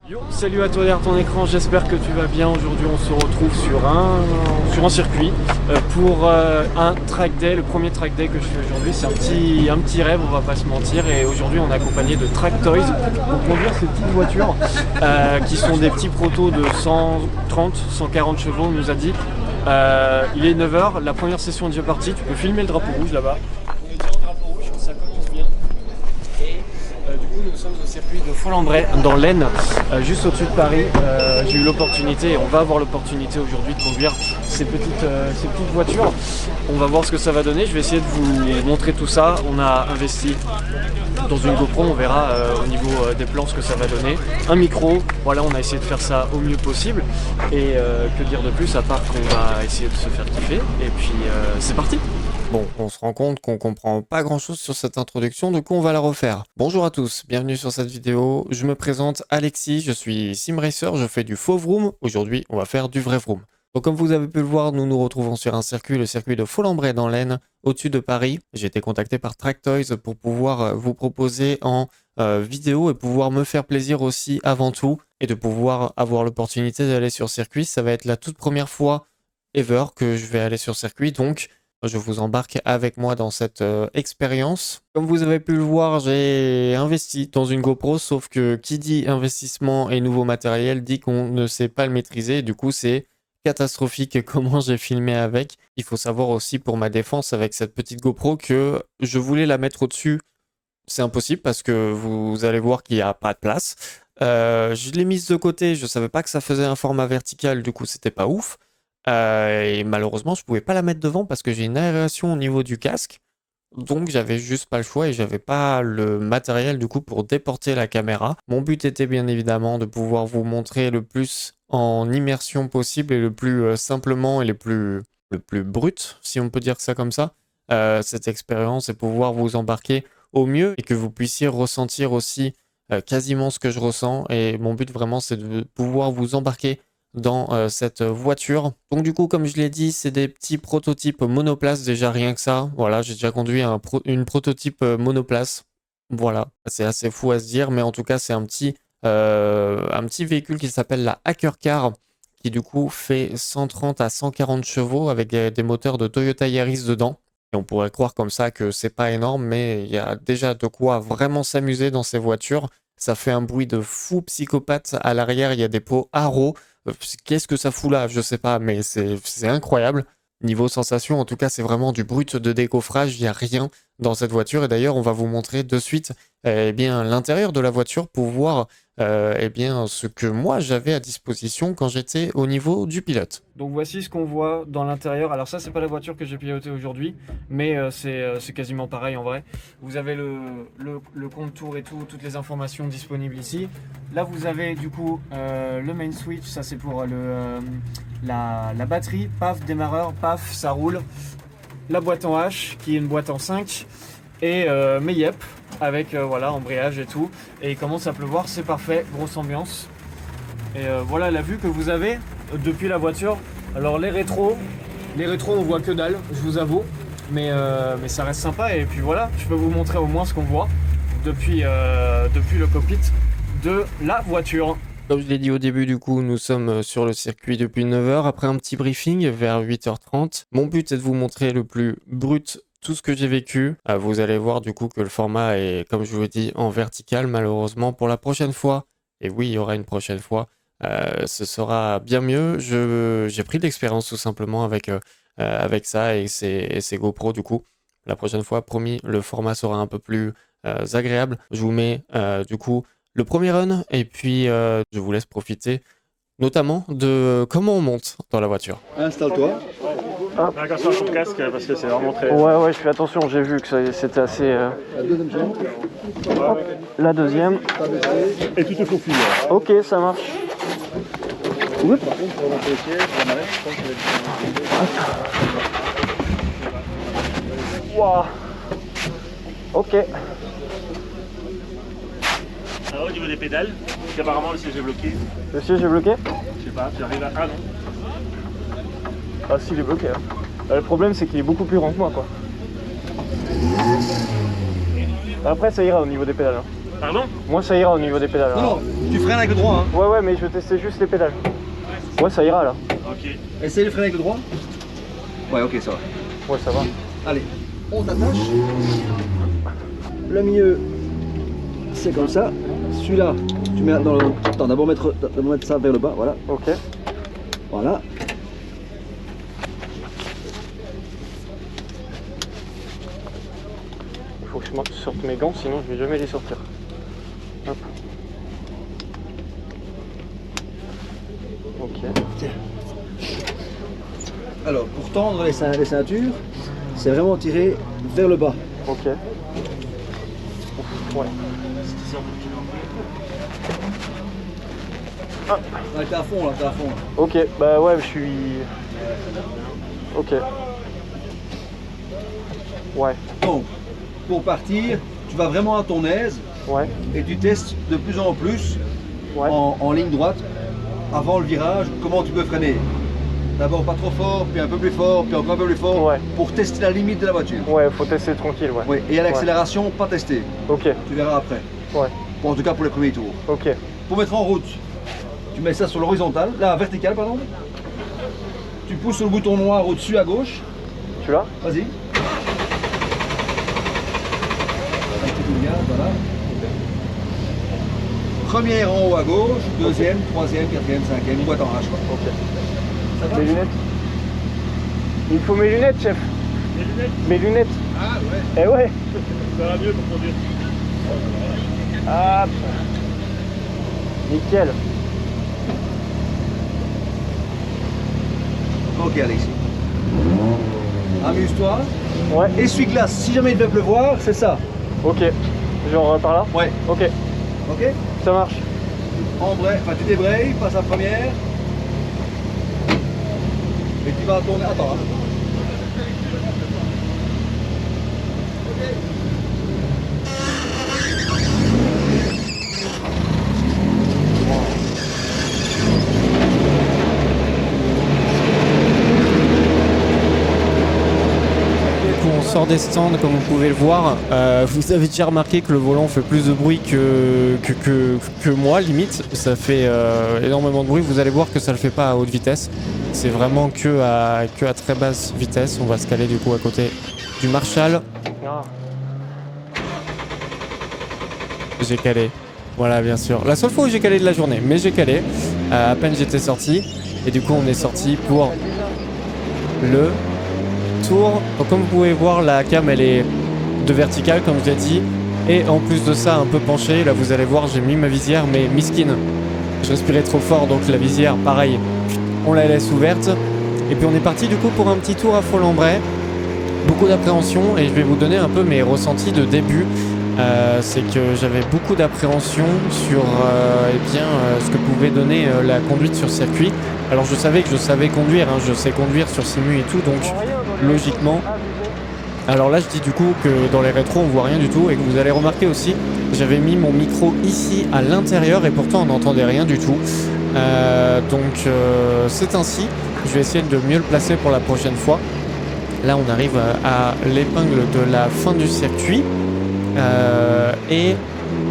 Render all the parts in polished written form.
Yo, salut à toi derrière ton écran, j'espère que tu vas bien. Aujourd'hui on se retrouve sur un circuit pour un track day, le premier track day que je fais aujourd'hui. C'est un petit rêve, on va pas se mentir. Et aujourd'hui on est accompagné de Track Toys pour conduire ces petites voitures qui sont des petits protos de 130, 140 chevaux, on nous a dit. Il est 9 h, la première session est déjà partie, tu peux filmer le drapeau rouge là-bas. On est déjà en drapeau rouge, ça commence bien. Du coup, nous sommes au circuit de Faux-Lambray dans l'Aisne, juste au-dessus de Paris. J'ai eu l'opportunité, et on va avoir l'opportunité aujourd'hui de conduire ces petites voitures. On va voir ce que ça va donner. Je vais essayer de vous montrer tout ça. On a investi dans une GoPro, on verra au niveau des plans ce que ça va donner. Un micro, voilà, on a essayé de faire ça au mieux possible. Et que dire de plus à part qu'on va essayer de se faire kiffer. Et puis c'est parti. Bon, on se rend compte qu'on comprend pas grand chose sur cette introduction, du coup on va la refaire. Bonjour à tous, bienvenue sur cette vidéo. Je me présente Alexis, je suis SimRacer, je fais du faux vroom. Aujourd'hui, on va faire du vrai vroom. Donc comme vous avez pu le voir, nous nous retrouvons sur un circuit, le circuit de Faux-Lambray dans l'Aisne, au-dessus de Paris. J'ai été contacté par Track Toys pour pouvoir vous proposer en vidéo et pouvoir me faire plaisir aussi avant tout et de pouvoir avoir l'opportunité d'aller sur circuit. Ça va être la toute première fois ever que je vais aller sur circuit, donc je vous embarque avec moi dans cette expérience. Comme vous avez pu le voir, j'ai investi dans une GoPro, sauf que qui dit investissement et nouveau matériel dit qu'on ne sait pas le maîtriser. Du coup, c'est catastrophique comment j'ai filmé avec. Il faut savoir aussi pour ma défense avec cette petite GoPro que je voulais la mettre au-dessus. C'est impossible parce que vous allez voir qu'il n'y a pas de place. Je l'ai mise de côté, je savais pas que ça faisait un format vertical, du coup c'était pas ouf. Et malheureusement, je pouvais pas la mettre devant parce que j'ai une aération au niveau du casque. Donc j'avais juste pas le choix et j'avais pas le matériel du coup pour déporter la caméra. Mon but était bien évidemment de pouvoir vous montrer le plus en immersion possible et le plus simplement et le plus brut, si on peut dire ça comme ça, cette expérience et pouvoir vous embarquer au mieux et que vous puissiez ressentir aussi quasiment ce que je ressens. Et mon but vraiment c'est de pouvoir vous embarquer dans cette voiture. Donc du coup, comme je l'ai dit, c'est des petits prototypes monoplace, déjà rien que ça. Voilà, j'ai déjà conduit une prototype monoplace. Voilà, c'est assez fou à se dire, mais en tout cas, c'est un petit véhicule qui s'appelle la Hacker Car, qui du coup fait 130 à 140 chevaux avec des moteurs de Toyota Yaris dedans. Et on pourrait croire comme ça que c'est pas énorme, mais il y a déjà de quoi vraiment s'amuser dans ces voitures. Ça fait un bruit de fou psychopathe. À l'arrière, il y a des pots Haro. Qu'est-ce que ça fout là? Je sais pas, mais c'est incroyable. Niveau sensation, en tout cas, c'est vraiment du brut de décoffrage. Il n'y a rien dans cette voiture. Et d'ailleurs, on va vous montrer de suite eh bien, l'intérieur de la voiture pour voir eh bien, ce que moi j'avais à disposition quand j'étais au niveau du pilote. Donc voici ce qu'on voit dans l'intérieur. Alors ça, c'est pas la voiture que j'ai pilotée aujourd'hui, mais c'est quasiment pareil en vrai. Vous avez le contour et tout, toutes les informations disponibles ici. Là, vous avez du coup le main switch, ça c'est pour la batterie. Paf, démarreur, paf, ça roule. La boîte en H, qui est une boîte en 5. Et mes yep, avec voilà, embrayage et tout. Et il commence à pleuvoir, c'est parfait, grosse ambiance. Et voilà la vue que vous avez depuis la voiture. Alors les rétros on voit que dalle, je vous avoue, mais ça reste sympa. Et puis voilà, je peux vous montrer au moins ce qu'on voit depuis le cockpit de la voiture. Comme je l'ai dit au début, du coup, nous sommes sur le circuit depuis 9 h. Après un petit briefing vers 8 h 30. Mon but est de vous montrer le plus brut tout ce que j'ai vécu. Vous allez voir du coup que le format est, comme je vous l'ai dit, en vertical malheureusement. Pour la prochaine fois, et oui, il y aura une prochaine fois, ce sera bien mieux. J'ai pris de l'expérience tout simplement avec ça et ces GoPro du coup. La prochaine fois, promis, le format sera un peu plus agréable. Je vous mets du coup le premier run et puis je vous laisse profiter notamment de comment on monte dans la voiture. Installe-toi. Ah. Fais attention à ton casque parce que c'est vraiment très... Ouais, je fais attention, j'ai vu que c'était assez... La deuxième chaîne. Hop, la deuxième. Et tu te faufiles. Ok, ça marche. Oui, par contre, pour remonter les pieds, pour la manette, je pense que ça va être... Waouh. Ok. Alors au niveau des pédales, parce qu'apparemment le siège est bloqué. Le siège est bloqué? Je sais pas, tu arrives à... Ah non. Ah si, il est bloqué. Hein. Le problème c'est qu'il est beaucoup plus grand que moi quoi. Après ça ira au niveau des pédales. Hein. Pardon? Moi ça ira au niveau des pédales. Non, non, tu freines avec le droit. Hein. Ouais, mais je vais tester juste les pédales. Ouais, ça ira là. Ok. Essaye de freiner avec le droit. Ouais, ok, ça va. Ouais, ça va. Allez, on t'attache. Le milieu, c'est comme ça. Celui-là, tu mets dans le... Attends, d'abord mettre ça vers le bas, voilà. Ok. Voilà. Il faut que je sorte mes gants, sinon je vais jamais les sortir. Hop. Ok. Alors, pour tendre les ceintures, c'est vraiment tirer vers le bas. Ok. Ouais. Ah, t'es à fond là, t'es à fond là. Ok, bah ouais, je suis... Ok. Ouais. Donc, pour partir, tu vas vraiment à ton aise Ouais. et tu testes de plus en plus Ouais. en ligne droite, avant le virage, comment tu peux freiner. D'abord pas trop fort, puis un peu plus fort, puis encore un peu plus fort, Ouais. pour tester la limite de la voiture. Ouais, faut tester tranquille, ouais. Oui, et à l'accélération, pas tester. Ok. Tu verras après. Ouais. Bon, en tout cas pour les premiers tours. Ok. Pour mettre en route, tu mets ça sur l'horizontale, là, verticale, pardon. Tu pousses sur le bouton noir au-dessus à gauche. Tu l'as? Vas-y. Voilà. Première en haut à gauche, deuxième, troisième, quatrième, cinquième, boîte en H. Ok. Ça va? Mes lunettes? Il faut mes lunettes, chef. Les lunettes? Mes lunettes. Ah ouais, Eh ouais. ça va mieux pour conduire. Ah. Nickel. Ok Alexis. Amuse-toi. Ouais. Essuie-glace, si jamais il devait pleuvoir, c'est ça. Ok. Genre par là? Ouais. Ok. Ok. Ça marche. Embraye, enfin tu débrayes, passe à première. Et tu vas tourner. Attends. Hein. On sort des stands comme vous pouvez le voir. Vous avez déjà remarqué que le volant fait plus de bruit que moi limite. Ça fait énormément de bruit. Vous allez voir que ça le fait pas à haute vitesse. C'est vraiment que à très basse vitesse. On va se caler du coup à côté du Marshall. Ah. J'ai calé. Voilà, bien sûr. La seule fois où j'ai calé de la journée, mais j'ai calé. À peine j'étais sorti. Et du coup on est sorti pour le tour. Donc comme vous pouvez voir, la cam elle est de verticale comme je l'ai dit, et en plus de ça un peu penché. Là vous allez voir, j'ai mis ma visière, mais miskin, je respirais trop fort, donc la visière pareil, on la laisse ouverte. Et puis on est parti du coup pour un petit tour à Folembray. Beaucoup d'appréhension, et je vais vous donner un peu mes ressentis de début. C'est que j'avais beaucoup d'appréhension sur ce que pouvait donner la conduite sur circuit. Alors je savais que je savais conduire, hein, je sais conduire sur simu et tout, donc logiquement. Alors là je dis du coup que dans les rétros on voit rien du tout, et que vous allez remarquer aussi, j'avais mis mon micro ici à l'intérieur et pourtant on n'entendait rien du tout. Donc c'est ainsi, je vais essayer de mieux le placer pour la prochaine fois. Là on arrive à l'épingle de la fin du circuit. Et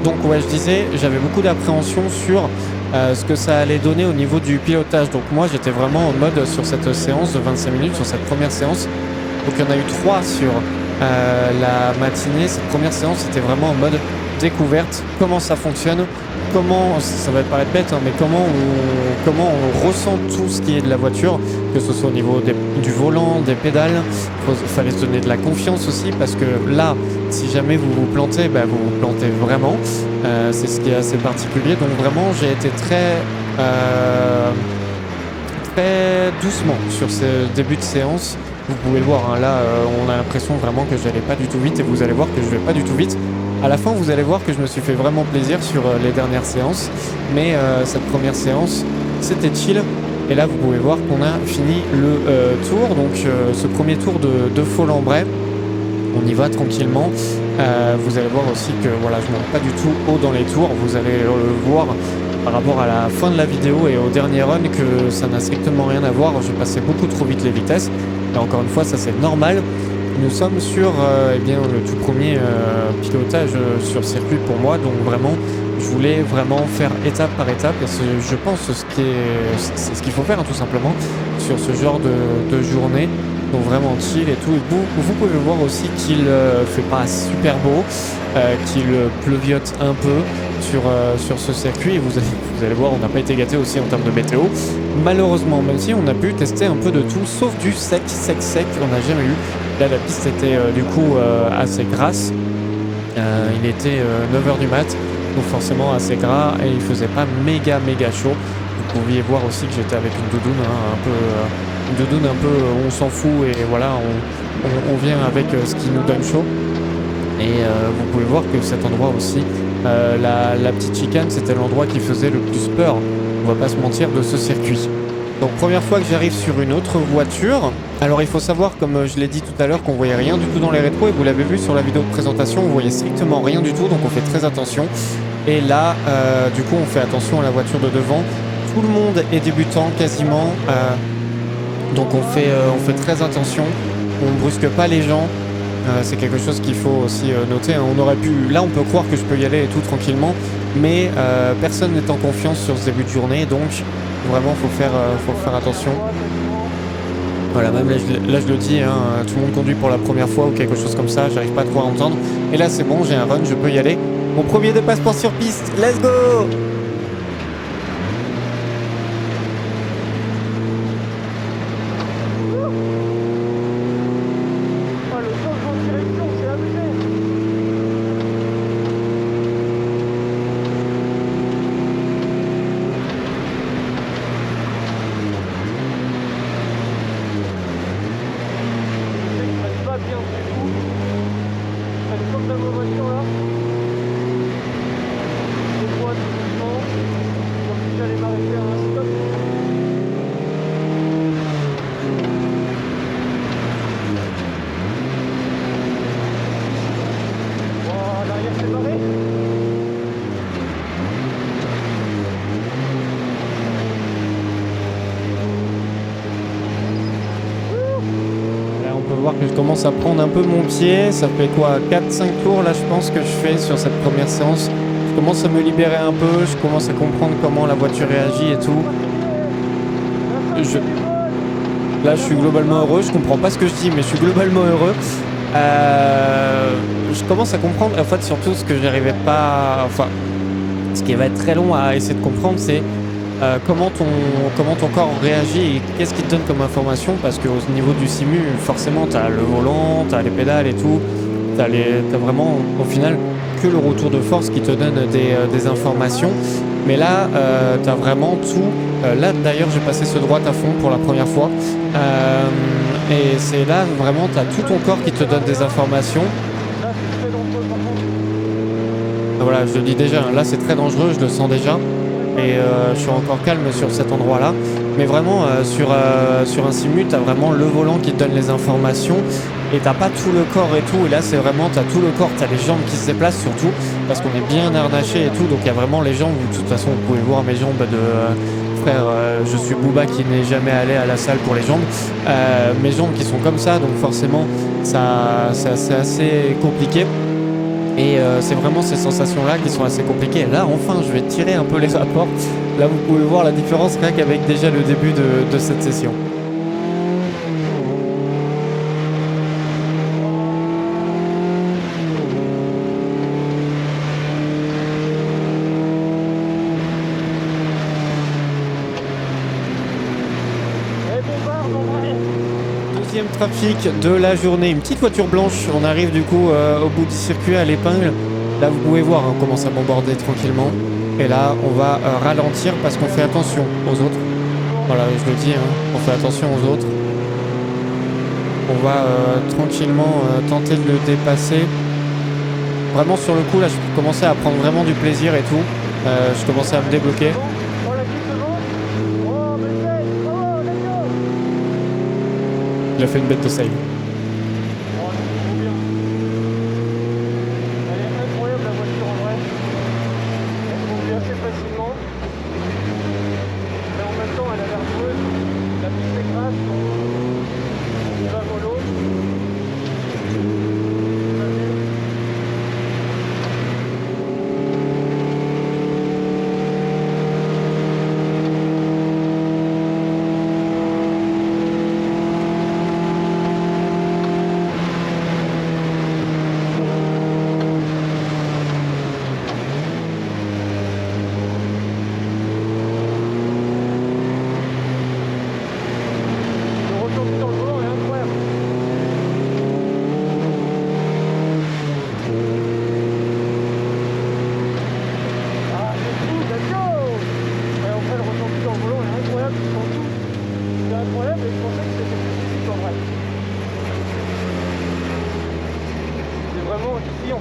donc ouais, je disais, j'avais beaucoup d'appréhension sur ce que ça allait donner au niveau du pilotage. Donc moi j'étais vraiment en mode sur cette séance de 25 minutes, sur cette première séance. Donc il y en a eu 3 sur la matinée. Cette première séance c'était vraiment en mode découverte, comment ça fonctionne, comment, ça va paraître bête, hein, mais comment on ressent tout ce qui est de la voiture, que ce soit au niveau du volant, des pédales. Il fallait se donner de la confiance aussi, parce que là, si jamais vous vous plantez, bah, vous vous plantez vraiment. C'est ce qui est assez particulier. Donc vraiment, j'ai été très doucement sur ce début de séance. Vous pouvez le voir, hein, là, on a l'impression vraiment que j'allais pas du tout vite, et vous allez voir que je vais pas du tout vite. À la fin, vous allez voir que je me suis fait vraiment plaisir sur les dernières séances, mais cette première séance, c'était chill. Et là, vous pouvez voir qu'on a fini le tour, donc ce premier tour de Folembray. On y va tranquillement. Vous allez voir aussi que voilà, je ne monte pas du tout haut dans les tours. Vous allez le voir par rapport à la fin de la vidéo et au dernier run que ça n'a strictement rien à voir. Je passais beaucoup trop vite les vitesses. Et encore une fois, ça c'est normal. Nous sommes sur eh bien, le tout premier pilotage sur circuit pour moi, donc vraiment je voulais vraiment faire étape par étape et je pense c'est ce qu'il faut faire hein, tout simplement sur ce genre de journée. Donc vraiment chill et tout. Et vous pouvez voir aussi qu'il fait pas super beau, qu'il pleuviote un peu sur ce circuit. Et vous allez voir, on n'a pas été gâté aussi en termes de météo. Malheureusement, même si on a pu tester un peu de tout, sauf du sec, on n'a jamais eu. Là, la piste était du coup assez grasse. Il était 9h du mat, donc forcément assez gras et il faisait pas méga chaud. Vous pouviez voir aussi que j'étais avec une doudoune une doudoune un peu on s'en fout et voilà on vient avec ce qui nous donne chaud. Et vous pouvez voir que cet endroit aussi, la petite chicane, c'était l'endroit qui faisait le plus peur, on va pas se mentir, de ce circuit. Donc première fois que j'arrive sur une autre voiture. Alors il faut savoir, comme je l'ai dit tout à l'heure, qu'on voyait rien du tout dans les rétros et vous l'avez vu sur la vidéo de présentation, on voyait strictement rien du tout, donc on fait très attention. Et là, du coup, on fait attention à la voiture de devant. Tout le monde est débutant quasiment, donc on fait très attention. On ne brusque pas les gens. C'est quelque chose qu'il faut aussi noter. On aurait pu, là, on peut croire que je peux y aller et tout tranquillement, mais personne n'est en confiance sur ce début de journée, donc vraiment faut faire attention. Voilà, même là je le dis, hein, tout le monde conduit pour la première fois ou quelque chose comme ça, j'arrive pas trop à entendre. Et là c'est bon, j'ai un run, je peux y aller. Mon premier dépassement sur piste, let's go! Que je commence à prendre un peu mon pied, ça fait quoi 4-5 tours là je pense que je fais sur cette première séance. Je commence à me libérer un peu, je commence à comprendre comment la voiture réagit et tout. Là je suis globalement heureux, je comprends pas ce que je dis mais je suis globalement heureux. Je commence à comprendre, en fait surtout ce que j'arrivais pas, enfin ce qui va être très long à essayer de comprendre c'est comment ton corps réagit et qu'est-ce qu'il te donne comme information, parce qu'au niveau du simu forcément t'as le volant, t'as les pédales et tout, t'as vraiment au final que le retour de force qui te donne des informations, mais là t'as vraiment tout. Là d'ailleurs j'ai passé ce droit à fond pour la première fois et c'est là vraiment t'as tout ton corps qui te donne des informations. Voilà, je le dis déjà, là c'est très dangereux, je le sens déjà. Et je suis encore calme sur cet endroit-là. Mais vraiment, sur un simu, tu as vraiment le volant qui te donne les informations et t'as pas tout le corps et tout. Et là, c'est vraiment, tu as tout le corps, tu as les jambes qui se déplacent surtout parce qu'on est bien harnaché et tout. Donc il y a vraiment les jambes. De toute façon, vous pouvez voir mes jambes de frère. Je suis Booba qui n'est jamais allé à la salle pour les jambes. Mes jambes qui sont comme ça, donc forcément, c'est assez compliqué. Et c'est vraiment ces sensations-là qui sont assez compliquées. Et là, enfin, je vais tirer un peu les rapports. Là, vous pouvez voir la différence rien qu'avec déjà le début de cette session. Deuxième trafic de la journée, une petite voiture blanche. On arrive du coup au bout du circuit à l'épingle. Là vous pouvez voir, on commence à bombarder tranquillement. Et là on va ralentir parce qu'on fait attention aux autres. Voilà, je le dis, on fait attention aux autres. On va tranquillement tenter de le dépasser. Vraiment sur le coup là je commençais à prendre vraiment du plaisir et tout. Je commençais à me débloquer. Il a fait une bête de save.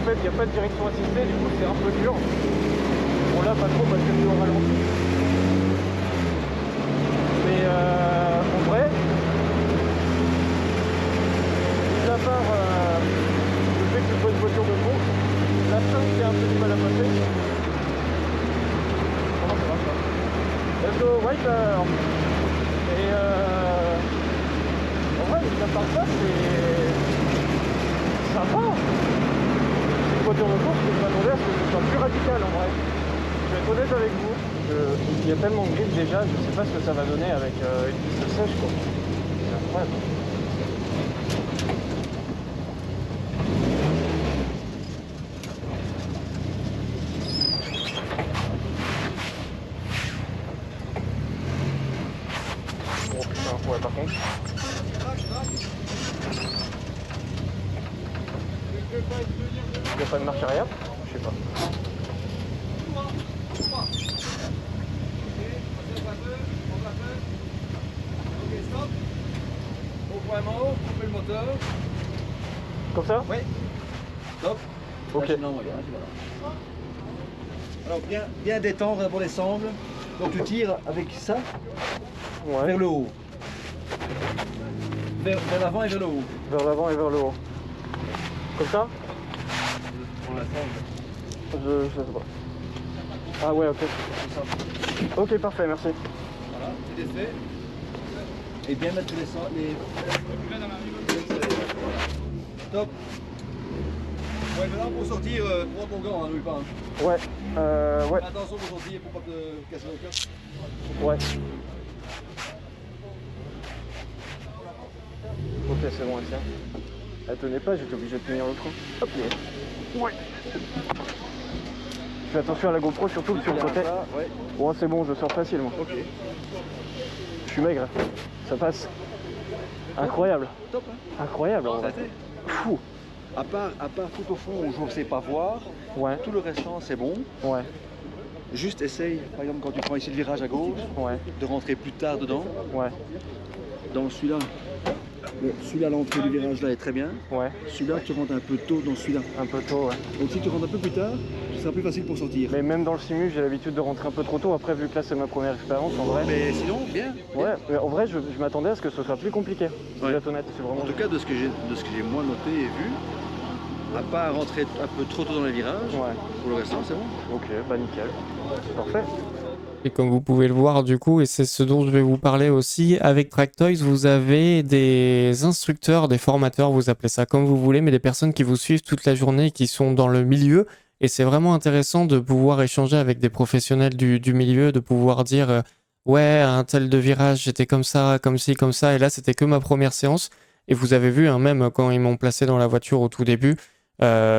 fait, il n'y a pas de direction assistée, du coup c'est un peu dur. Bon là pas trop parce que c'est au ralenti. Mais en vrai, mis à part le fait que ce soit une voiture de course, la 5 qui a un peu du mal à passer. Comment ça marche là? Let's go, Wiper. Et en vrai, mis à part ça, c'est sympa. C'est une voiture de course que je m'attendais à ce que ce soit plus radical en vrai. Je vais être honnête avec vous. Il y a tellement de grip déjà, je sais pas ce que ça va donner avec une piste sèche quoi. C'est incroyable. Oh putain, ouais par contre. Il n'y a pas de marche arrière? Je sais pas. Vraiment, coupez le moteur. Comme ça? Oui. Stop. Ok. Non, regarde, voilà. Alors bien détendre d'abord les sangles. Donc tu tires avec ça Ouais. vers le haut. Vers l'avant et vers le haut. Vers l'avant et vers le haut. Comme ça? Pour l'instant. Je sais pas. Ah ouais, ok. Ok, parfait, merci. Voilà, tu défais. Et bien mettre les sangles. Stop. Ouais, maintenant pour sortir, prends ton gant, hein, n'oublie pas. Hein. Ouais, ouais, Attention pour sortir pour pas te casser le cœur. ouais. Ok, c'est bon, tiens. Elle tenait pas, j'étais obligé de tenir le trou. Hop, ouais. Fais attention à la GoPro, surtout sur le côté. Ouais. Bon, c'est bon, je sors facilement. Ok. Je suis maigre, ça passe. Incroyable, Top, hein. incroyable. En Ça a vrai. été. Fou. À part tout au fond où je ne sais pas voir, Ouais, tout le restant c'est bon. ouais, Juste essaye, par exemple quand tu prends ici le virage à gauche, ouais, de rentrer plus tard dedans. ouais, Dans celui-là, bon, celui-là l'entrée du virage là est très bien. ouais. Celui-là tu rentres un peu tôt dans celui-là. Un peu tôt, ouais. Donc si tu rentres un peu plus tard, ce sera plus facile pour sortir. Mais même dans le simu, j'ai l'habitude de rentrer un peu trop tôt. Après, vu que là, c'est ma première expérience, en vrai. Mais sinon, bien. Ouais, mais en vrai, je m'attendais à ce que ce soit plus compliqué. Je vais Ouais. être honnête, c'est vraiment. En tout cas, de ce que j'ai moins noté et vu, à part rentrer un peu trop tôt dans les virages, Ouais, pour le restant c'est bon. ok, bah nickel. Parfait. Et comme vous pouvez le voir du coup, et c'est ce dont je vais vous parler aussi, avec Tractoys, vous avez des instructeurs, des formateurs, vous appelez ça comme vous voulez, mais des personnes qui vous suivent toute la journée, qui sont dans le milieu. Et c'est vraiment intéressant de pouvoir échanger avec des professionnels du milieu, de pouvoir dire ouais, à un tel de virage, j'étais comme ça, comme ci, comme ça, et là c'était que ma première séance. Et vous avez vu, hein, même quand ils m'ont placé dans la voiture au tout début,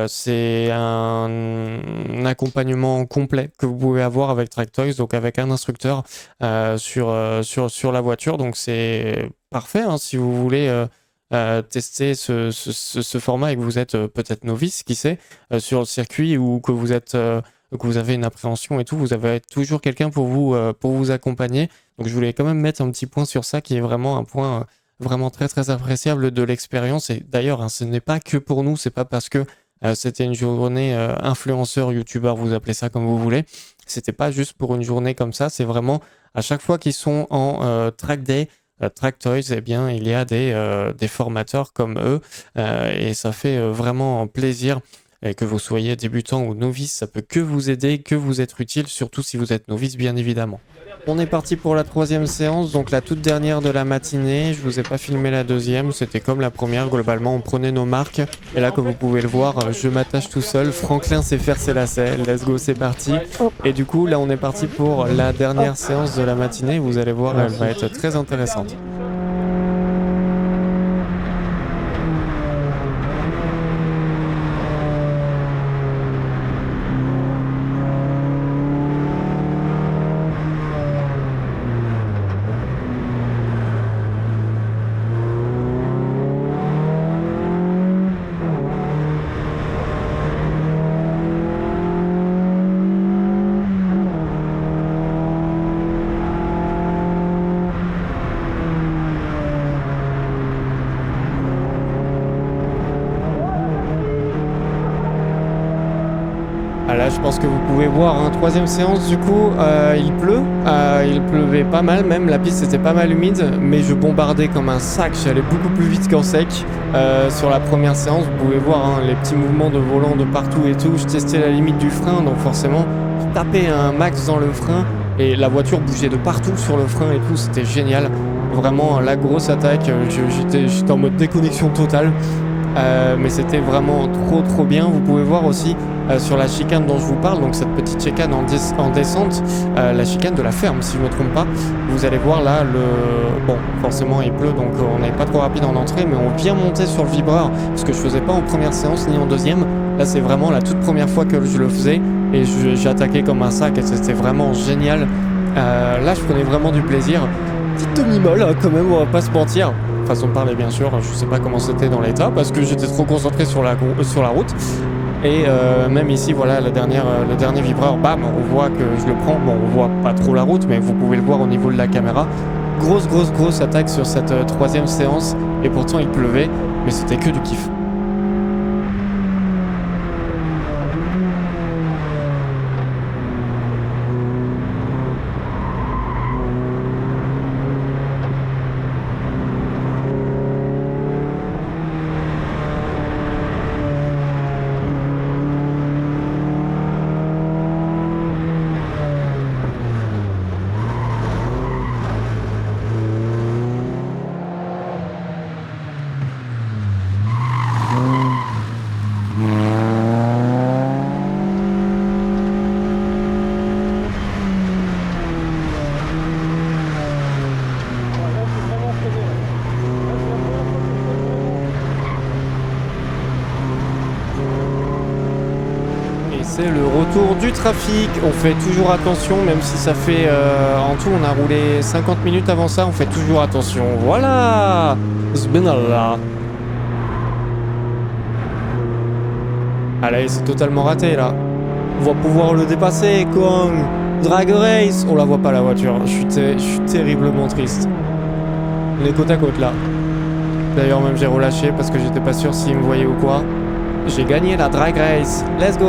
c'est un accompagnement complet que vous pouvez avoir avec Tractoys, donc avec un instructeur sur la voiture. Donc c'est parfait hein, si vous voulez tester ce format et que vous êtes peut-être novice, qui sait, sur le circuit ou que vous êtes que vous avez une appréhension et tout, vous avez toujours quelqu'un pour vous accompagner. Donc je voulais quand même mettre un petit point sur ça qui est vraiment un point vraiment très très appréciable de l'expérience. Et d'ailleurs, hein, ce n'est pas que pour nous, c'est pas parce que c'était une journée influenceur, youtubeur, vous appelez ça comme vous voulez. C'était pas juste pour une journée comme ça, c'est vraiment à chaque fois qu'ils sont en track day, Tractoys, eh bien, il y a des formateurs comme eux et ça fait vraiment plaisir. Et que vous soyez débutant ou novice, ça peut que vous aider, que vous être utile, surtout si vous êtes novice, bien évidemment. On est parti pour la troisième séance, donc la toute dernière de la matinée. Je vous ai pas filmé la deuxième, c'était comme la première. Globalement, on prenait nos marques. Et là, comme vous pouvez le voir, je m'attache tout seul. Franklin sait faire ses lacets. Let's go, c'est parti. Et du coup, là, on est parti pour la dernière séance de la matinée. Vous allez voir, elle va être très intéressante. Là, je pense que vous pouvez voir, hein, troisième séance, du coup, il pleut. Il pleuvait pas mal, même la piste était pas mal humide, mais je bombardais comme un sac. J'allais beaucoup plus vite qu'en sec. Sur la première séance, vous pouvez voir, hein, les petits mouvements de volant de partout et tout. Je testais la limite du frein, donc forcément, je tapais un max dans le frein et la voiture bougeait de partout sur le frein et tout. C'était génial. Vraiment, la grosse attaque. J'étais en mode déconnexion totale. Mais c'était vraiment trop bien. Vous pouvez voir aussi sur la chicane dont je vous parle, donc cette petite chicane en descente, la chicane de la ferme si je ne me trompe pas. Vous allez voir là, bon forcément il pleut donc on n'est pas trop rapide en entrée, mais on vient monter sur le vibreur, ce que je faisais pas en première séance ni en deuxième. Là c'est vraiment la toute première fois que je le faisais et j'attaquais comme un sac et c'était vraiment génial. Là je prenais vraiment du plaisir. Petite demi-molle quand même, on va pas se mentir. Façon de parler bien sûr, je sais pas comment c'était dans l'état parce que j'étais trop concentré sur la route et même ici voilà le dernier vibreur, bam, on voit que je le prends, bon on voit pas trop la route mais vous pouvez le voir au niveau de la caméra. Grosse attaque sur cette troisième séance et pourtant il pleuvait mais c'était que du kiff. C'est le retour du trafic, on fait toujours attention même si ça fait en tout on a roulé 50 minutes avant ça, on fait toujours attention. Voilà, Sbenalla. Allez, c'est totalement raté là. On va pouvoir le dépasser, Kong. Drag Race, on la voit pas la voiture, je suis terriblement triste. On est côte à côte là. D'ailleurs même j'ai relâché parce que j'étais pas sûr s'il me voyait ou quoi. J'ai gagné la Drag Race. Let's go!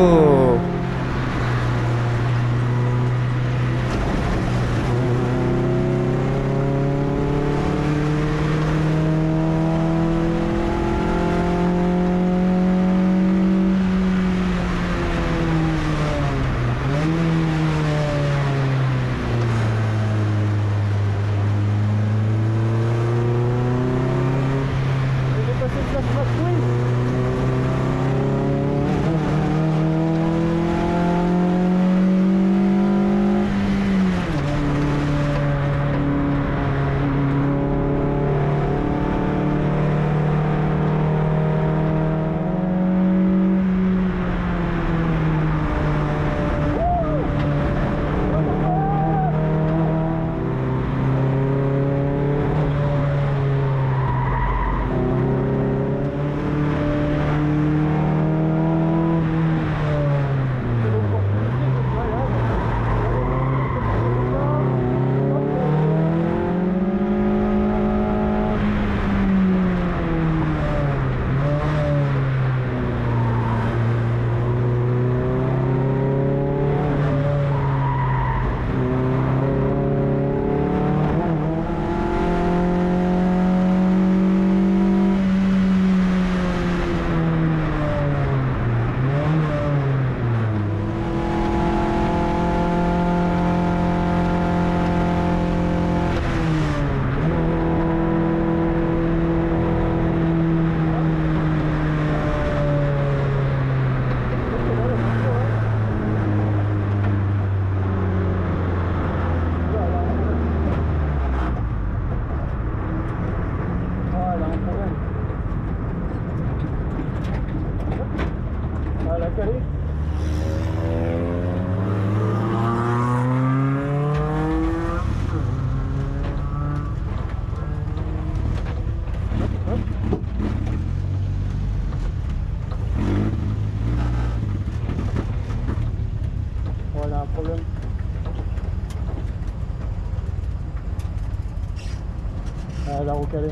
La recalée.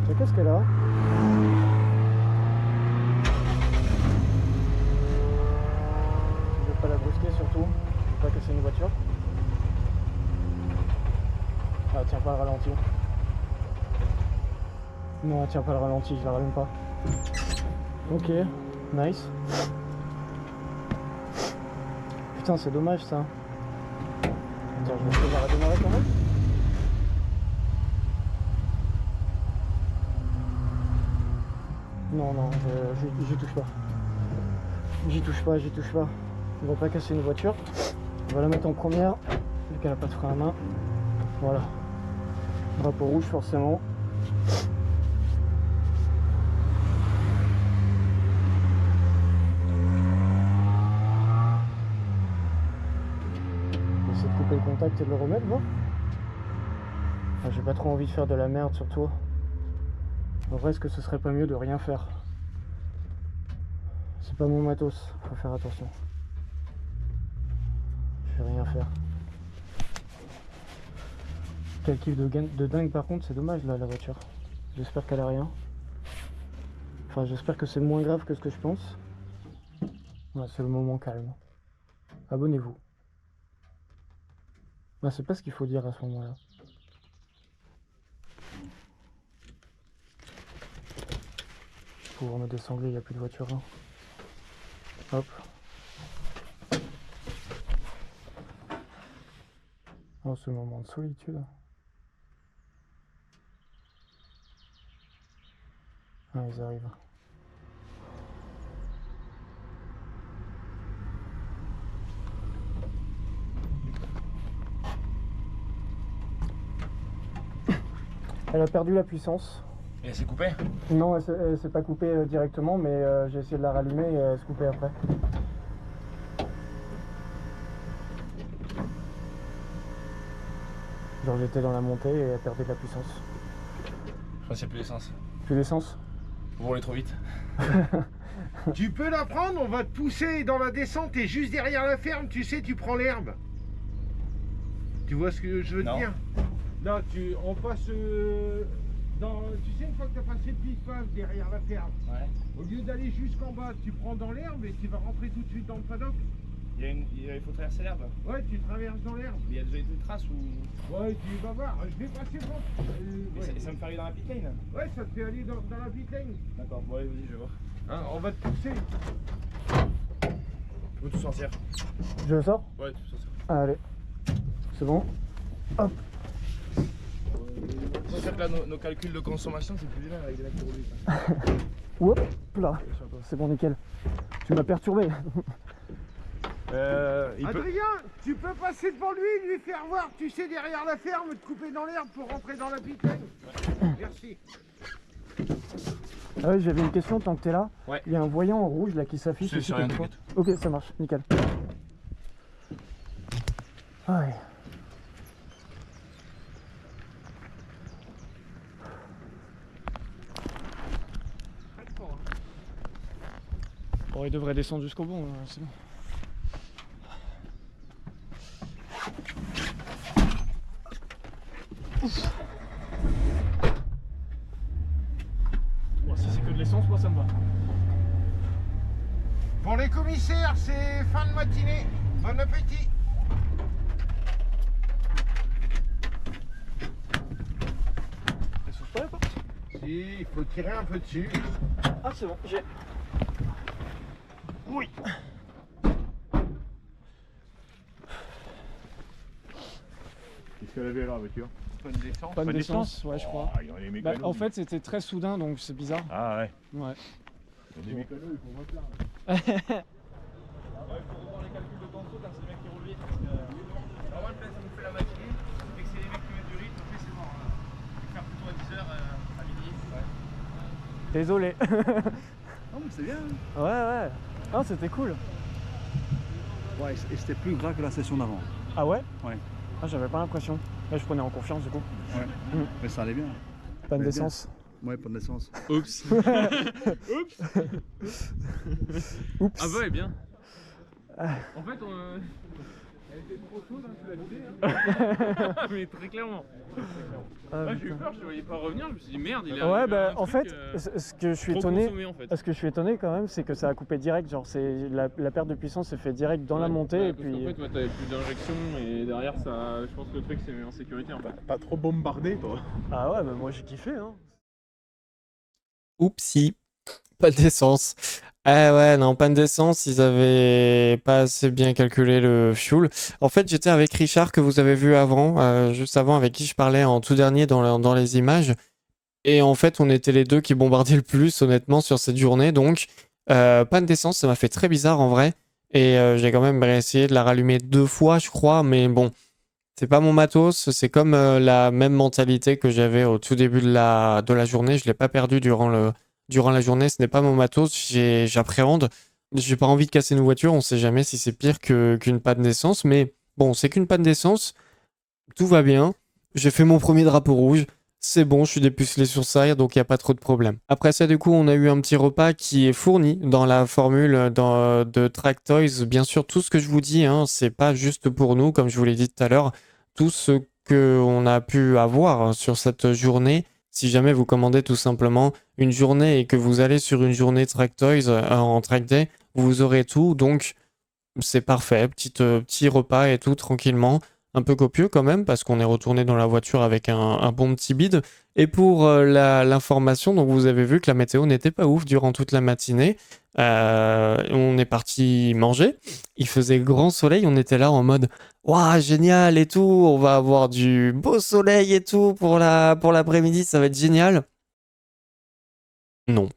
Mais qu'est-ce qu'elle a? casser une voiture. Ah, tiens pas le ralenti. Non, tiens pas le ralenti, je la rallume pas. Ok, nice. Putain, c'est dommage ça. Attends, je vais essayer de la redémarrer quand même. Non, non, j'y touche pas. J'y touche pas. On va pas casser une voiture. On va la mettre en première, vu qu'elle a pas de frein à main. Voilà. Drapeau rouge forcément. Essayer de couper le contact et de le remettre, voir. Ah, j'ai pas trop envie de faire de la merde sur toi. En vrai, est-ce que ce serait pas mieux de rien faire? C'est pas mon matos, faut faire attention. Je vais rien faire. Quel kiff de dingue par contre, c'est dommage là la voiture. J'espère qu'elle a rien. Enfin, j'espère que c'est moins grave que ce que je pense. Ouais, c'est le moment calme. Abonnez-vous. Bah, c'est pas ce qu'il faut dire à ce moment-là. Pour remettre des sangliers, il n'y a plus de voiture. Hein. Hop. Oh, ce moment de solitude. Ah, ils arrivent. Elle a perdu la puissance. Et elle s'est coupée? Non, elle s'est pas coupée directement, mais j'ai essayé de la rallumer et elle se coupait après. Genre j'étais dans la montée et elle perdait de la puissance. Je pense qu'il n'y a plus d'essence. Plus d'essence? Vous roulez trop vite. Tu peux la prendre, on va te pousser dans la descente et juste derrière la ferme, tu sais, tu prends l'herbe. Tu vois ce que je veux te Non. dire? Non, on passe tu sais, une fois que tu as passé le pif-paf derrière la ferme, Ouais. au lieu d'aller jusqu'en bas, tu prends dans l'herbe et tu vas rentrer tout de suite dans le paddock. Il faut traverser l'herbe. Ouais, tu traverses dans l'herbe. Il y a déjà été des traces ou. Ouais, tu vas voir, je vais passer devant. Ouais. Ça me fait aller dans la pit lane. Ouais, ça te fait aller dans la pit lane. D'accord, bon, allez, vas-y, je vais voir. Hein, on va te pousser. Faut tout sortir. Je le sors? Ouais, tout sortir. Allez. C'est bon? Hop. En fait, là, nos calculs de consommation, c'est plus bien avec des mecs qui roulent. Hop là. C'est bon, nickel. Tu m'as perturbé. Adrien, tu peux passer devant lui faire voir, tu sais, derrière la ferme, te couper dans l'herbe pour rentrer dans la pit lane. Merci. Ah oui, j'avais une question tant que t'es là. Ouais. Il y a un voyant en rouge là qui s'affiche. C'est ici sur rien, quelque t'inquiète. fois. Ok, ça marche, nickel. Ah ouais. Bon, il devrait descendre jusqu'au bout, c'est bon. Bon, si c'est que de l'essence, moi ça me va. Pour les commissaires, c'est fin de matinée. Bon appétit. Elle s'ouvre pas la porte? Si, il faut tirer un peu dessus. Ah, c'est bon, j'ai. Oui. Qu'est-ce qu'elle avait alors la voiture? Panne d'essence. Panne d'essence, ouais, je crois. Ah, il y en a les Bah, mécanos. en fait, c'était très soudain, donc c'est bizarre. Ah ouais. Ouais. Il y a des mécanos, ils font votre là. Ouais, il faut revoir les calculs de conso quand c'est des mecs qui roulent vite. Parce que normalement, ça nous fait la matinée. Et que c'est les mecs qui mettent du rythme, après c'est mort. Il faut faire plutôt à 10h à midi. Ouais. Désolé. Non, mais c'est bien. Ouais, ouais. Non, c'était cool. Ouais, et c'était plus gras que la session d'avant. Ah ouais? Ouais. Ah, j'avais pas l'impression. Là, je prenais en confiance du coup. Ouais. Mais ça allait bien. Panne Mais d'essence. Ouais, pas de naissance. Oups. Oups. Ah bah, ouais, bien. En fait, Elle était trop chaude, hein, tu l'as vidée. Hein. Mais très clairement. Là, j'ai eu peur, je ne voyais pas revenir. Je me suis dit merde, il est Ouais, arrivé bah, un en truc, fait, ce que je suis trop étonné, consommé, en fait. ce que je suis étonné quand même, c'est que ça a coupé direct. Genre, c'est la perte de puissance se fait direct dans la Ouais, montée. ouais, Et parce puis. qu'en fait, toi, t'avais plus d'injection et derrière, ça, je pense que le truc s'est mis en sécurité en fait. Pas trop bombardé, toi. Ah ouais, mais moi j'ai kiffé. Hein. Oupsie, pas d'essence. Ah ouais, non, panne d'essence, ils avaient pas assez bien calculé le fuel. En fait, j'étais avec Richard que vous avez vu avant, juste avant, avec qui je parlais en tout dernier dans les images. Et en fait, on était les deux qui bombardaient le plus, honnêtement, sur cette journée. Donc, panne d'essence, ça m'a fait très bizarre en vrai. Et j'ai quand même essayé de la rallumer 2 fois, je crois. Mais bon, c'est pas mon matos. C'est comme la même mentalité que j'avais au tout début de la journée. Je l'ai pas perdu durant la journée. Ce n'est pas mon matos. J'appréhende. J'ai pas envie de casser une voiture. On sait jamais si c'est pire qu'une panne d'essence. Mais bon, c'est qu'une panne d'essence. Tout va bien. J'ai fait mon premier drapeau rouge. C'est bon, je suis dépucelé sur ça, donc il n'y a pas trop de problème. Après ça, du coup, on a eu un petit repas qui est fourni dans la formule de Track Toys. Bien sûr, tout ce que je vous dis, hein, c'est pas juste pour nous, comme je vous l'ai dit tout à l'heure. Tout ce qu'on a pu avoir sur cette journée, si jamais vous commandez tout simplement une journée et que vous allez sur une journée Track Toys en Track Day, vous aurez tout, donc c'est parfait. Petit repas et tout, tranquillement. Un peu copieux quand même, parce qu'on est retourné dans la voiture avec un bon petit bide. Et pour l'information, donc vous avez vu que la météo n'était pas ouf durant toute la matinée. On est parti manger. Il faisait grand soleil, on était là en mode « Waouh, génial et tout, on va avoir du beau soleil et tout pour l'après-midi, ça va être génial. » Non.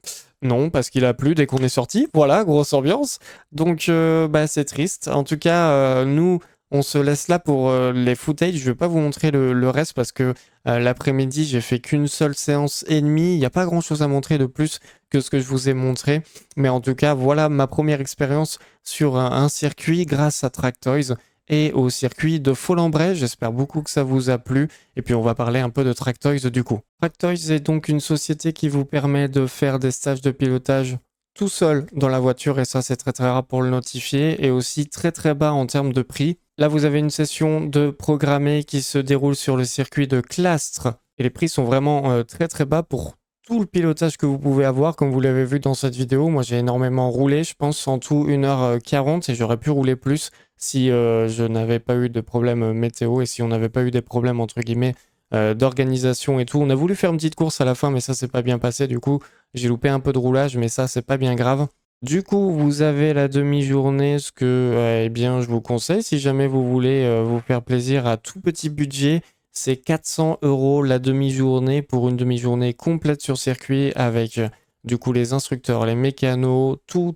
Non, parce qu'il a plu dès qu'on est sorti. Voilà, grosse ambiance. Donc, bah, c'est triste. En tout cas, nous, on se laisse là pour les footage. Je vais pas vous montrer le reste parce que l'après-midi, j'ai fait qu'une seule séance et demie. Il n'y a pas grand-chose à montrer de plus que ce que je vous ai montré. Mais en tout cas, voilà ma première expérience sur un circuit grâce à Track Toys et au circuit de Folembray. J'espère beaucoup que ça vous a plu. Et puis, on va parler un peu de Track Toys du coup. Track Toys est donc une société qui vous permet de faire des stages de pilotage tout seul dans la voiture, et ça, c'est très très rare pour le notifier, et aussi très très bas en termes de prix. Là, vous avez une session de programmée qui se déroule sur le circuit de Clastres, et les prix sont vraiment très très bas pour tout le pilotage que vous pouvez avoir, comme vous l'avez vu dans cette vidéo. Moi, j'ai énormément roulé, je pense en tout 1h40, et j'aurais pu rouler plus si je n'avais pas eu de problème météo, et si on n'avait pas eu des problèmes entre guillemets d'organisation et tout. On a voulu faire une petite course à la fin, mais ça s'est pas bien passé. Du coup, j'ai loupé un peu de roulage, mais ça, c'est pas bien grave. Du coup, vous avez la demi-journée, ce que eh bien, je vous conseille. Si jamais vous voulez vous faire plaisir à tout petit budget, c'est 400 € la demi-journée pour une demi-journée complète sur circuit avec du coup les instructeurs, les mécanos, tout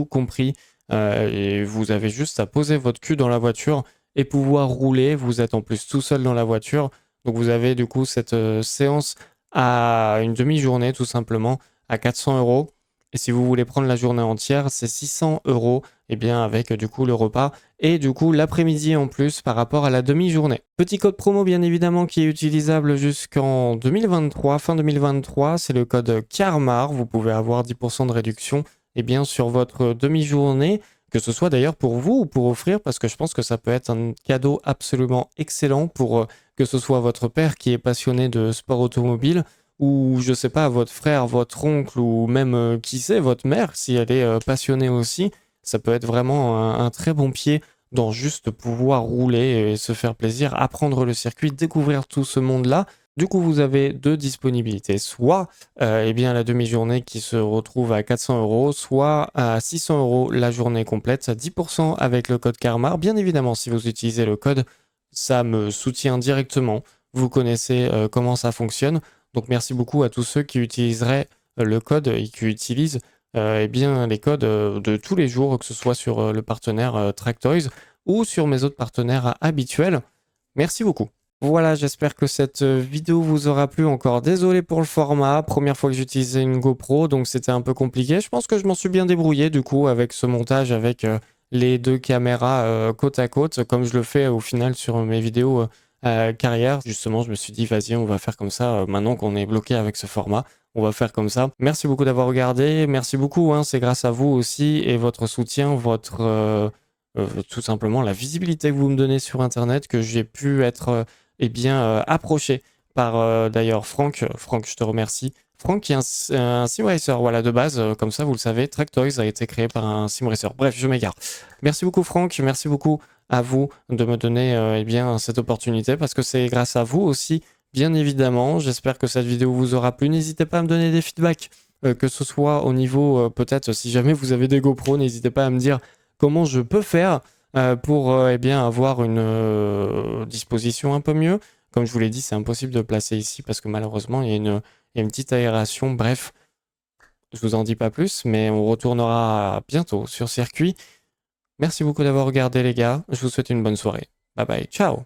compris. Et vous avez juste à poser votre cul dans la voiture et pouvoir rouler. Vous êtes en plus tout seul dans la voiture. Donc vous avez du coup cette séance à une demi-journée tout simplement à 400 €. Et si vous voulez prendre la journée entière, c'est 600 €, et bien avec du coup le repas et du coup l'après-midi en plus par rapport à la demi-journée. Petit code promo bien évidemment qui est utilisable jusqu'en 2023, fin 2023, c'est le code CARMAR. Vous pouvez avoir 10% de réduction et bien sur votre demi-journée, que ce soit d'ailleurs pour vous ou pour offrir, parce que je pense que ça peut être un cadeau absolument excellent pour que ce soit votre père qui est passionné de sport automobile, ou je sais pas, votre frère, votre oncle, ou même qui sait, votre mère, si elle est passionnée aussi. Ça peut être vraiment un très bon pied dans juste pouvoir rouler et se faire plaisir, apprendre le circuit, découvrir tout ce monde-là. Du coup, vous avez deux disponibilités, soit eh bien, la demi-journée qui se retrouve à 400 €, soit à 600 € la journée complète, à 10% avec le code CARMAR. Bien évidemment, si vous utilisez le code, ça me soutient directement. Vous connaissez comment ça fonctionne. Donc merci beaucoup à tous ceux qui utiliseraient le code et qui utilisent eh bien, les codes de tous les jours, que ce soit sur le partenaire Track Toys ou sur mes autres partenaires habituels. Merci beaucoup. Voilà, j'espère que cette vidéo vous aura plu. Encore désolé pour le format, première fois que j'utilisais une GoPro, donc c'était un peu compliqué. Je pense que je m'en suis bien débrouillé du coup avec ce montage, avec les deux caméras côte à côte, comme je le fais au final sur mes vidéos carrière. Justement, je me suis dit, vas-y, on va faire comme ça, maintenant qu'on est bloqué avec ce format. On va faire comme ça. Merci beaucoup d'avoir regardé. Merci beaucoup, hein, c'est grâce à vous aussi et votre soutien, votre tout simplement la visibilité que vous me donnez sur Internet, que j'ai pu être approché par d'ailleurs Franck. Franck, je te remercie. Franck qui est un sim racer, voilà, de base, comme ça vous le savez, Track Toys a été créé par un sim racer. Bref, je m'égare. Merci beaucoup Franck, merci beaucoup à vous de me donner cette opportunité, parce que c'est grâce à vous aussi, bien évidemment. J'espère que cette vidéo vous aura plu. N'hésitez pas à me donner des feedbacks, que ce soit au niveau, peut-être, si jamais vous avez des GoPro, n'hésitez pas à me dire comment je peux faire pour avoir une disposition un peu mieux. Comme je vous l'ai dit, c'est impossible de le placer ici parce que malheureusement, il y a une petite aération. Bref, je vous en dis pas plus, mais on retournera bientôt sur circuit. Merci beaucoup d'avoir regardé les gars. Je vous souhaite une bonne soirée. Bye bye, ciao!